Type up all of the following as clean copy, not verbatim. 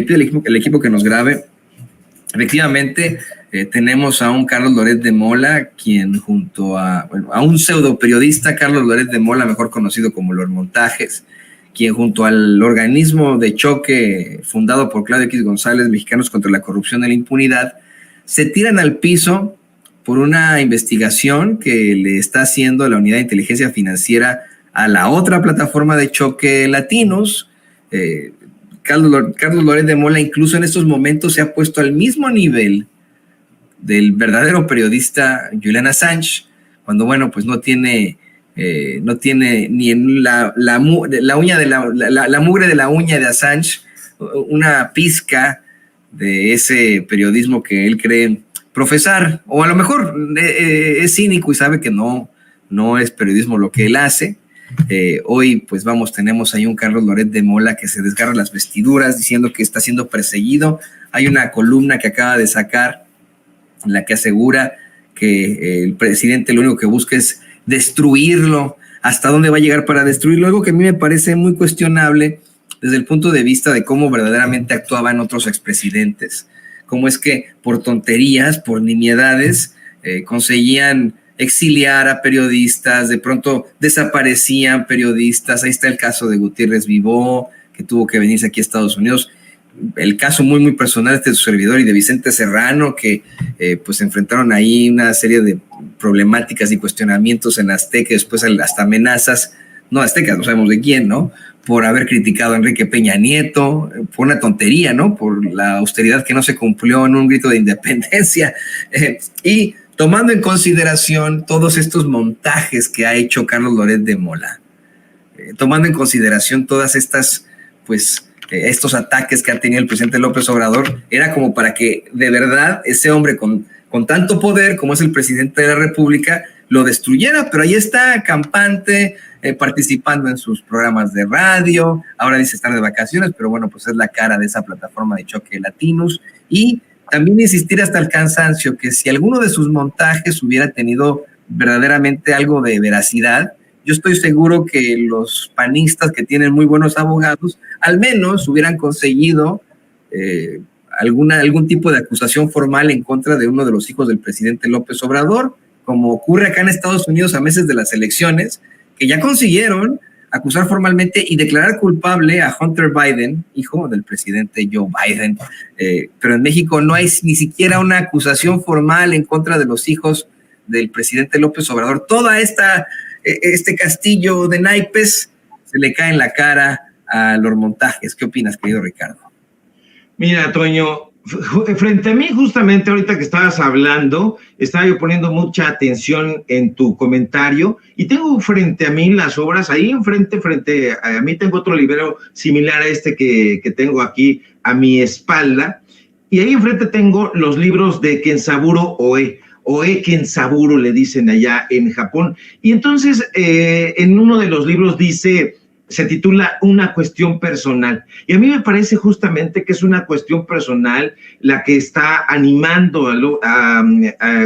pide el equipo que nos grabe. Efectivamente, tenemos a un Carlos Loret de Mola, quien junto a un pseudo periodista, Carlos Loret de Mola, mejor conocido como Los Montajes, quien junto al organismo de choque fundado por Claudio X González, Mexicanos contra la Corrupción y la Impunidad, se tiran al piso por una investigación que le está haciendo la Unidad de Inteligencia Financiera a la otra plataforma de choque Latinos. Carlos Loret de Mola incluso en estos momentos se ha puesto al mismo nivel del verdadero periodista Julian Assange, cuando bueno, pues no tiene ni en la mugre de la uña de Assange una pizca de ese periodismo que él cree profesar, o a lo mejor es cínico y sabe que no es periodismo lo que él hace. Hoy pues tenemos ahí un Carlos Loret de Mola que se desgarra las vestiduras diciendo que está siendo perseguido. Hay una columna que acaba de sacar en la que asegura que el presidente lo único que busca es destruirlo. ¿Hasta dónde va a llegar para destruirlo? Algo que a mí me parece muy cuestionable desde el punto de vista de cómo verdaderamente actuaban otros expresidentes. Cómo es que por tonterías, por nimiedades, conseguían exiliar a periodistas, de pronto desaparecían periodistas. Ahí está el caso de Gutiérrez Vivó, que tuvo que venirse aquí a Estados Unidos. El caso muy, muy personal de su servidor y de Vicente Serrano, que pues enfrentaron ahí una serie de problemáticas y cuestionamientos en Azteca, después hasta amenazas, no Azteca, no sabemos de quién, ¿no? Por haber criticado a Enrique Peña Nieto, por una tontería, ¿no? Por la austeridad que no se cumplió en un grito de independencia. Y tomando en consideración todos estos montajes que ha hecho Carlos Loret de Mola, tomando en consideración todas estas, pues, estos ataques que ha tenido el presidente López Obrador, era como para que de verdad ese hombre con tanto poder como es el presidente de la República lo destruyera, pero ahí está campante, participando en sus programas de radio. Ahora dice estar de vacaciones, pero bueno, pues es la cara de esa plataforma de choque Latinos. Y también insistir hasta el cansancio que si alguno de sus montajes hubiera tenido verdaderamente algo de veracidad, yo estoy seguro que los panistas, que tienen muy buenos abogados, al menos hubieran conseguido algún tipo de acusación formal en contra de uno de los hijos del presidente López Obrador, como ocurre acá en Estados Unidos a meses de las elecciones, que ya consiguieron acusar formalmente y declarar culpable a Hunter Biden, hijo del presidente Joe Biden. Pero en México no hay ni siquiera una acusación formal en contra de los hijos del presidente López Obrador. Toda este castillo de naipes se le cae en la cara a los montajes. ¿Qué opinas, querido Ricardo? Mira, Toño, frente a mí, justamente ahorita que estabas hablando, estaba yo poniendo mucha atención en tu comentario y tengo frente a mí las obras, ahí frente a mí tengo otro libro similar a este que tengo aquí a mi espalda, y ahí enfrente tengo los libros de Kenzaburo Oe Kenzaburo le dicen allá en Japón, y entonces en uno de los libros se titula Una cuestión personal, y a mí me parece justamente que es una cuestión personal la que está animando a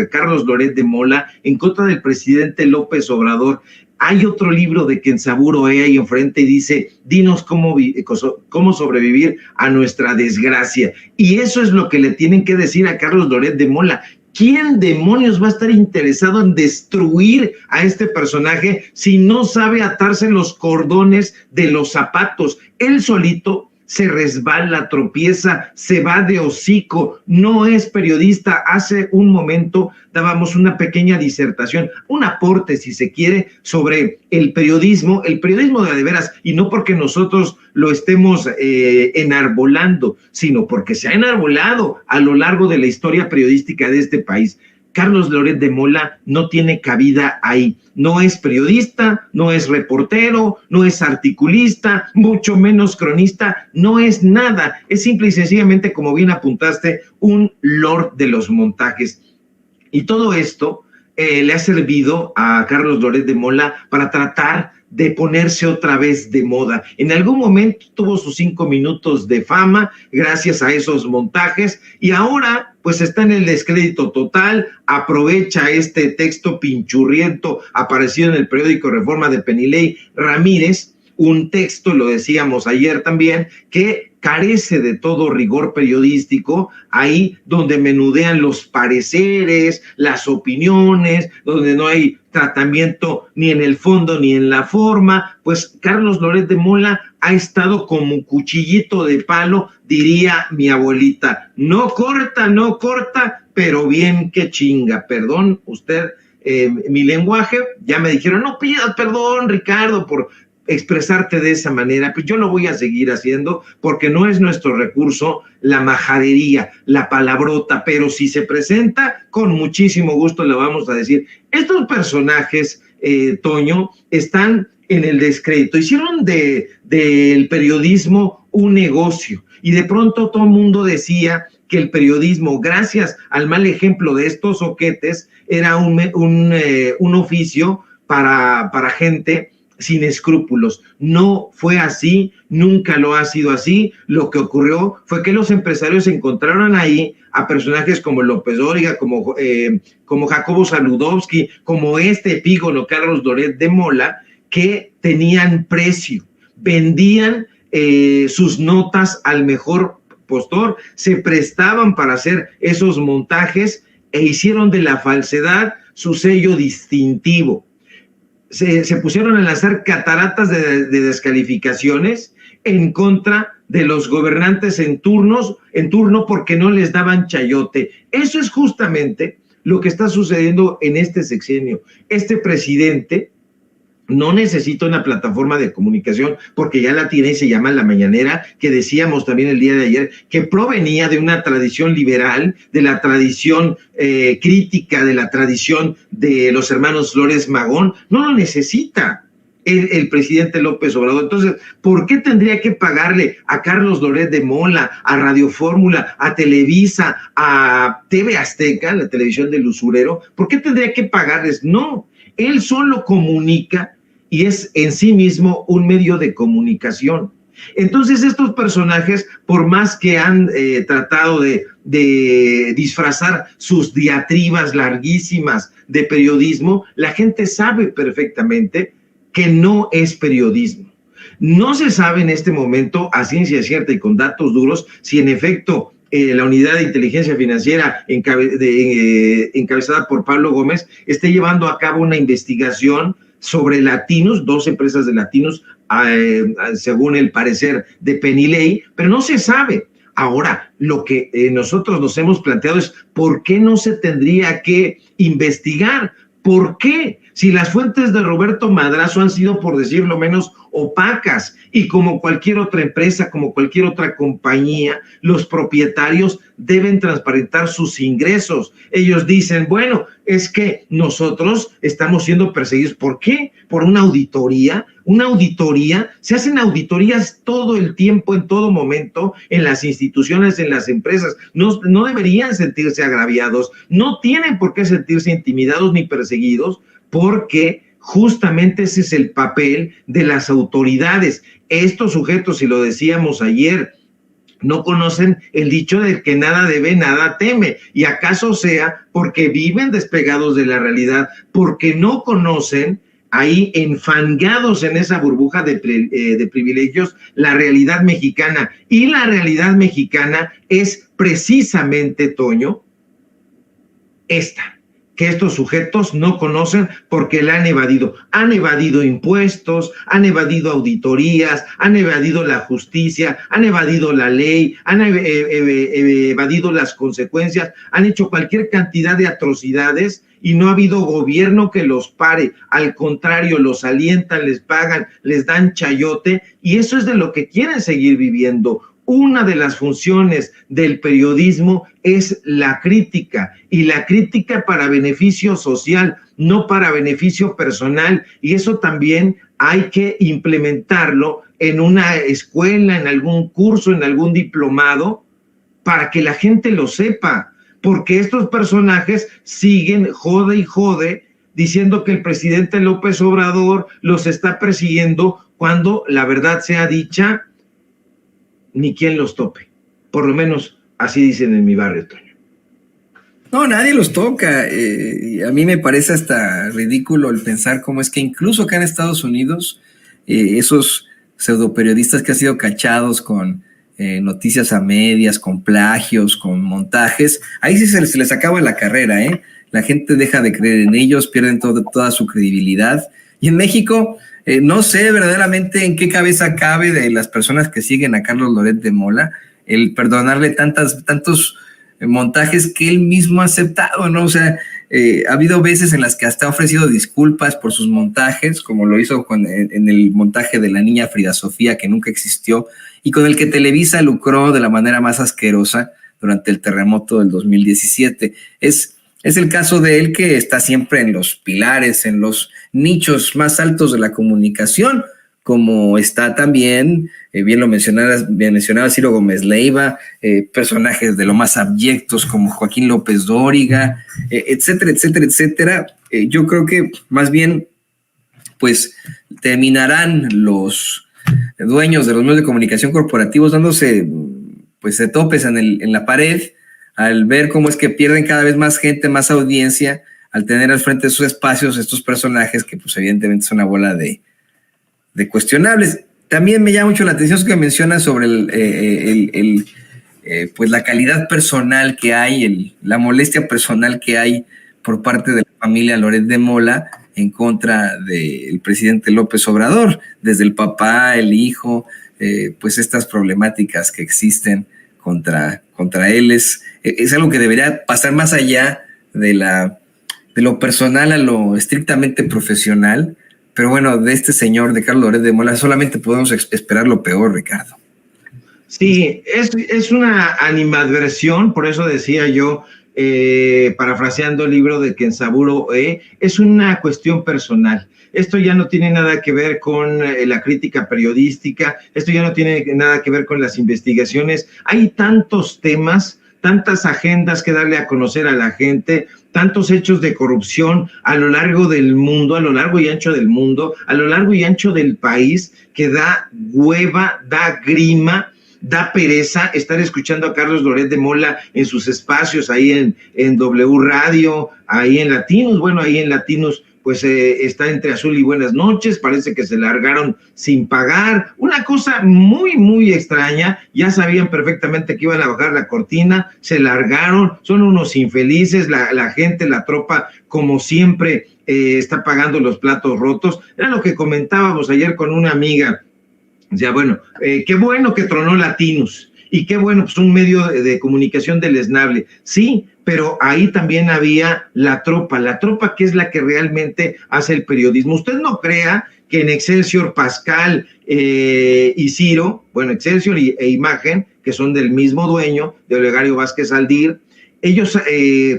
Carlos Loret de Mola en contra del presidente López Obrador. Hay otro libro de Kenzaburo ahí enfrente y dice, dinos cómo sobrevivir a nuestra desgracia, y eso es lo que le tienen que decir a Carlos Loret de Mola. ¿Quién demonios va a estar interesado en destruir a este personaje si no sabe atarse los cordones de los zapatos? Él solito se resbala, tropieza, se va de hocico, no es periodista. Hace un momento dábamos una pequeña disertación, un aporte, si se quiere, sobre el periodismo de veras, y no porque nosotros lo estemos enarbolando, sino porque se ha enarbolado a lo largo de la historia periodística de este país. Carlos Loret de Mola no tiene cabida ahí. No es periodista, no es reportero, no es articulista, mucho menos cronista, no es nada. Es simple y sencillamente, como bien apuntaste, un lord de los montajes. Y todo esto le ha servido a Carlos Loret de Mola para tratar de ponerse otra vez de moda. En algún momento tuvo sus 5 minutos de fama gracias a esos montajes y ahora pues está en el descrédito total, aprovecha este texto pinchurriento aparecido en el periódico Reforma de Penilei Ramírez, un texto, lo decíamos ayer también, que carece de todo rigor periodístico, ahí donde menudean los pareceres, las opiniones, donde no hay tratamiento ni en el fondo ni en la forma, pues Carlos Loret de Mola ha estado como un cuchillito de palo, diría mi abuelita, no corta, pero bien que chinga, perdón usted mi lenguaje, ya me dijeron, no pidas perdón Ricardo por expresarte de esa manera, pues yo lo voy a seguir haciendo porque no es nuestro recurso la majadería, la palabrota, pero si se presenta, con muchísimo gusto le vamos a decir. Estos personajes, Toño, están en el descrédito, hicieron del periodismo un negocio y de pronto todo el mundo decía que el periodismo, gracias al mal ejemplo de estos oquetes, era un oficio para gente sin escrúpulos. No fue así, nunca lo ha sido así. Lo que ocurrió fue que los empresarios encontraron ahí a personajes como López Dóriga, como Jacobo Saludowski, como este epígono Carlos Loret de Mola, que tenían precio, vendían sus notas al mejor postor, se prestaban para hacer esos montajes e hicieron de la falsedad su sello distintivo. Se pusieron a lanzar cataratas de descalificaciones en contra de los gobernantes en turno porque no les daban chayote. Eso es justamente lo que está sucediendo en este sexenio. Este presidente no necesita una plataforma de comunicación porque ya la tiene y se llama La Mañanera, que decíamos también el día de ayer, que provenía de una tradición liberal, de la tradición crítica, de la tradición de los hermanos Flores Magón. No lo necesita el presidente López Obrador. Entonces, ¿por qué tendría que pagarle a Carlos Loret de Mola, a Radio Fórmula, a Televisa, a TV Azteca, la televisión del usurero? ¿Por qué tendría que pagarles? No, él solo comunica y es en sí mismo un medio de comunicación. Entonces estos personajes, por más que han tratado de disfrazar sus diatribas larguísimas de periodismo, la gente sabe perfectamente que no es periodismo. No se sabe en este momento a ciencia cierta y con datos duros si en efecto la unidad de inteligencia financiera encabezada por Pablo Gómez esté llevando a cabo una investigación sobre Latinos, 2 empresas de Latinos, según el parecer de Penilei, pero no se sabe. Ahora, lo que nosotros nos hemos planteado es ¿por qué no se tendría que investigar? ¿Por qué? Si las fuentes de Roberto Madrazo han sido, por decirlo menos, opacas, y como cualquier otra empresa, como cualquier otra compañía, los propietarios deben transparentar sus ingresos. Ellos dicen, bueno, es que nosotros estamos siendo perseguidos. ¿Por qué? Por una auditoría. Una auditoría, se hacen auditorías todo el tiempo, en todo momento, en las instituciones, en las empresas. No deberían sentirse agraviados, no tienen por qué sentirse intimidados ni perseguidos, porque justamente ese es el papel de las autoridades. Estos sujetos, y lo decíamos ayer, no conocen el dicho de que nada debe, nada teme, y acaso sea porque viven despegados de la realidad, porque no conocen, ahí enfangados en esa burbuja de privilegios, la realidad mexicana. Y la realidad mexicana es precisamente, Toño, esta, que estos sujetos no conocen porque la han evadido impuestos, han evadido auditorías, han evadido la justicia, han evadido la ley, han evadido las consecuencias, han hecho cualquier cantidad de atrocidades y no ha habido gobierno que los pare. Al contrario, los alientan, les pagan, les dan chayote, y eso es de lo que quieren seguir viviendo. Una de las funciones del periodismo es la crítica, y la crítica para beneficio social, no para beneficio personal, y eso también hay que implementarlo en una escuela, en algún curso, en algún diplomado, para que la gente lo sepa, porque estos personajes siguen jode y jode diciendo que el presidente López Obrador los está persiguiendo, cuando la verdad sea dicha, ni quien los tope. Por lo menos así dicen en mi barrio, Toño. No, nadie los toca. A mí me parece hasta ridículo el pensar cómo es que incluso acá en Estados Unidos, esos pseudoperiodistas que han sido cachados con noticias a medias, con plagios, con montajes, ahí sí se les acaba la carrera, ¿eh? La gente deja de creer en ellos, pierden toda su credibilidad. Y en México, no sé verdaderamente en qué cabeza cabe de las personas que siguen a Carlos Loret de Mola el perdonarle tantos montajes que él mismo ha aceptado, ¿no? O sea, ha habido veces en las que hasta ha ofrecido disculpas por sus montajes, como lo hizo en el montaje de la niña Frida Sofía, que nunca existió, y con el que Televisa lucró de la manera más asquerosa durante el terremoto del 2017. Es el caso de él, que está siempre en los pilares, en los nichos más altos de la comunicación, como está también, bien mencionaba Ciro Gómez Leiva, personajes de lo más abyectos como Joaquín López Dóriga, etcétera, etcétera, etcétera. Yo creo que más bien, pues, terminarán los dueños de los medios de comunicación corporativos dándose, pues, de topes en la pared, al ver cómo es que pierden cada vez más gente, más audiencia, al tener al frente de sus espacios estos personajes que, pues, evidentemente son una bola de cuestionables. También me llama mucho la atención eso que mencionas sobre pues la calidad personal que hay, la molestia personal que hay por parte de la familia Loret de Mola en contra del presidente López Obrador, desde el papá, el hijo, pues estas problemáticas que existen contra él es algo que debería pasar más allá de lo personal a lo estrictamente profesional. Pero bueno, de este señor, de Carlos Loret de Mola, solamente podemos esperar lo peor, Ricardo. Sí, es una animadversión, por eso decía yo, parafraseando el libro de Kenzaburo, es una cuestión personal. Esto ya no tiene nada que ver con la crítica periodística, esto ya no tiene nada que ver con las investigaciones. Hay tantos temas, tantas agendas que darle a conocer a la gente, tantos hechos de corrupción a lo largo del mundo, a lo largo y ancho del mundo, a lo largo y ancho del país, que da hueva, da grima, da pereza estar escuchando a Carlos Loret de Mola en sus espacios, ahí en W Radio, ahí en Latinos. Bueno, ahí en Latinos pues está entre azul y buenas noches, parece que se largaron sin pagar, una cosa muy, muy extraña. Ya sabían perfectamente que iban a bajar la cortina, se largaron, son unos infelices, la gente, la tropa, como siempre, está pagando los platos rotos. Era lo que comentábamos ayer con una amiga. Ya, bueno, qué bueno que tronó Latinos, y qué bueno, pues un medio de comunicación deleznable, sí, pero ahí también había la tropa que es la que realmente hace el periodismo. Usted no crea que en Excelsior, Pascal y Ciro, bueno, Excelsior e Imagen, que son del mismo dueño, de Olegario Vázquez Aldir, ellos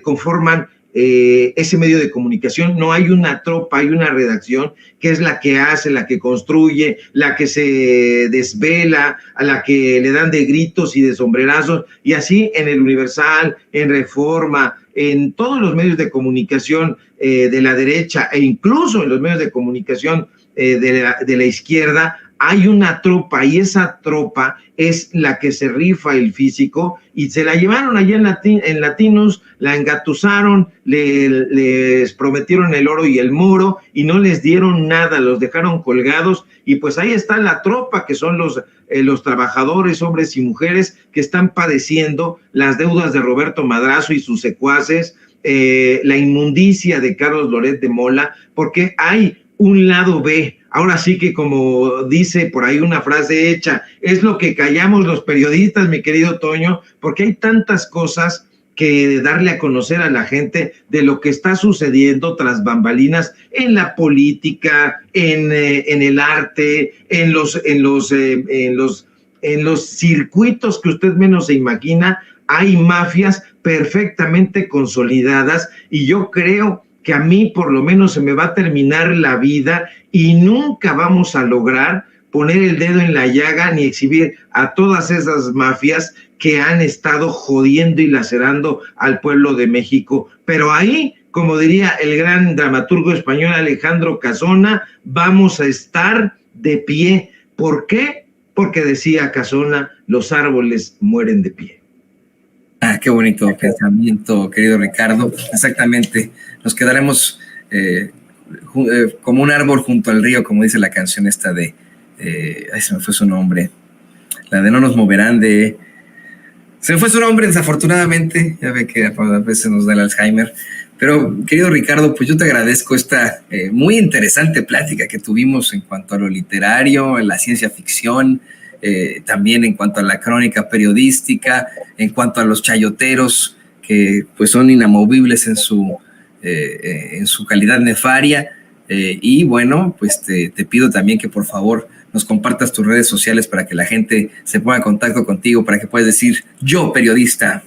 conforman ese medio de comunicación. No hay una tropa, hay una redacción que es la que hace, la que construye, la que se desvela, a la que le dan de gritos y de sombrerazos, y así en el Universal, en Reforma, en todos los medios de comunicación de la derecha, e incluso en los medios de comunicación de la izquierda, hay una tropa, y esa tropa es la que se rifa el físico, y se la llevaron allá en Latinos, la engatusaron, les prometieron el oro y el moro, y no les dieron nada, los dejaron colgados, y pues ahí está la tropa, que son los trabajadores, hombres y mujeres, que están padeciendo las deudas de Roberto Madrazo y sus secuaces, la inmundicia de Carlos Loret de Mola, porque hay un lado B. Ahora sí que, como dice por ahí una frase hecha, es lo que callamos los periodistas, mi querido Toño, porque hay tantas cosas que darle a conocer a la gente de lo que está sucediendo tras bambalinas en la política, en el arte, en los circuitos que usted menos se imagina. Hay mafias perfectamente consolidadas, y yo creo que a mí por lo menos se me va a terminar la vida y nunca vamos a lograr poner el dedo en la llaga ni exhibir a todas esas mafias que han estado jodiendo y lacerando al pueblo de México. Pero ahí, como diría el gran dramaturgo español Alejandro Casona, vamos a estar de pie. ¿Por qué? Porque decía Casona, los árboles mueren de pie. Ah, qué bonito pensamiento, querido Ricardo. Exactamente. Nos quedaremos como un árbol junto al río, como dice la canción esta de... ay, se me fue su nombre. la de No nos moverán de... Se me fue su nombre, desafortunadamente, ya ve que a veces nos da el Alzheimer. Pero, querido Ricardo, pues yo te agradezco esta muy interesante plática que tuvimos en cuanto a lo literario, en la ciencia ficción, también en cuanto a la crónica periodística, en cuanto a los chayoteros, que pues son inamovibles en su calidad nefaria. Y bueno, pues te pido también que por favor nos compartas tus redes sociales para que la gente se ponga en contacto contigo, para que puedas decir, yo periodista.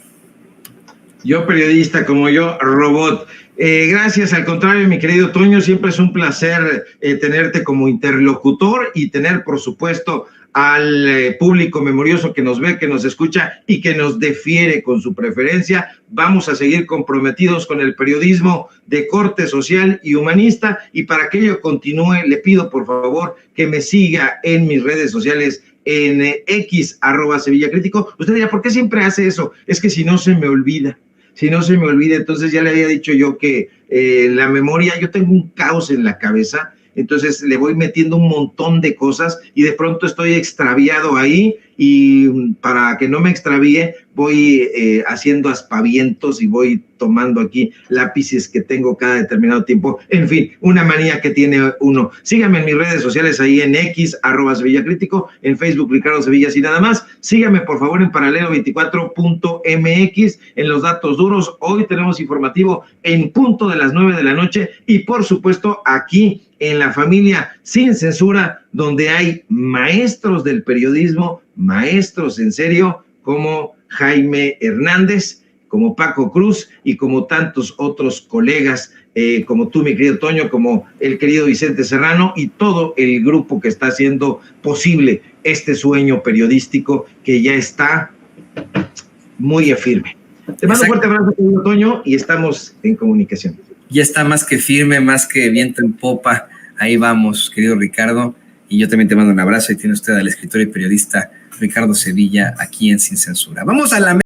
Yo periodista, como yo, robot. Gracias, al contrario, mi querido Toño, siempre es un placer tenerte como interlocutor y tener, por supuesto, al público memorioso que nos ve, que nos escucha y que nos difiere con su preferencia. Vamos a seguir comprometidos con el periodismo de corte social y humanista, y para que ello continúe, le pido por favor que me siga en mis redes sociales, en X, @SevillaCrítico. Usted dirá, ¿por qué siempre hace eso? Es que si no se me olvida. Si no se me olvida, entonces ya le había dicho yo que la memoria, yo tengo un caos en la cabeza, entonces le voy metiendo un montón de cosas y de pronto estoy extraviado ahí, y para que no me extravíe voy haciendo aspavientos y voy tomando aquí lápices que tengo cada determinado tiempo. En fin, una manía que tiene uno. Síganme en mis redes sociales, ahí en X, @SevillaCrítico, en Facebook, Ricardo Sevilla, y nada más. Síganme por favor en paralelo24.mx, en los datos duros. Hoy tenemos informativo en punto de las 9 de la noche, y por supuesto aquí en La Familia Sin Censura, donde hay maestros del periodismo, maestros en serio, como Jaime Hernández, como Paco Cruz y como tantos otros colegas, como tú, mi querido Toño, como el querido Vicente Serrano y todo el grupo que está haciendo posible este sueño periodístico que ya está muy firme. Te mando un fuerte abrazo, querido Toño, y estamos en comunicación. Ya está más que firme, más que viento en popa. Ahí vamos, querido Ricardo. Y yo también te mando un abrazo, y tiene usted al escritor y periodista Ricardo Sevilla aquí en Sin Censura. Vamos a la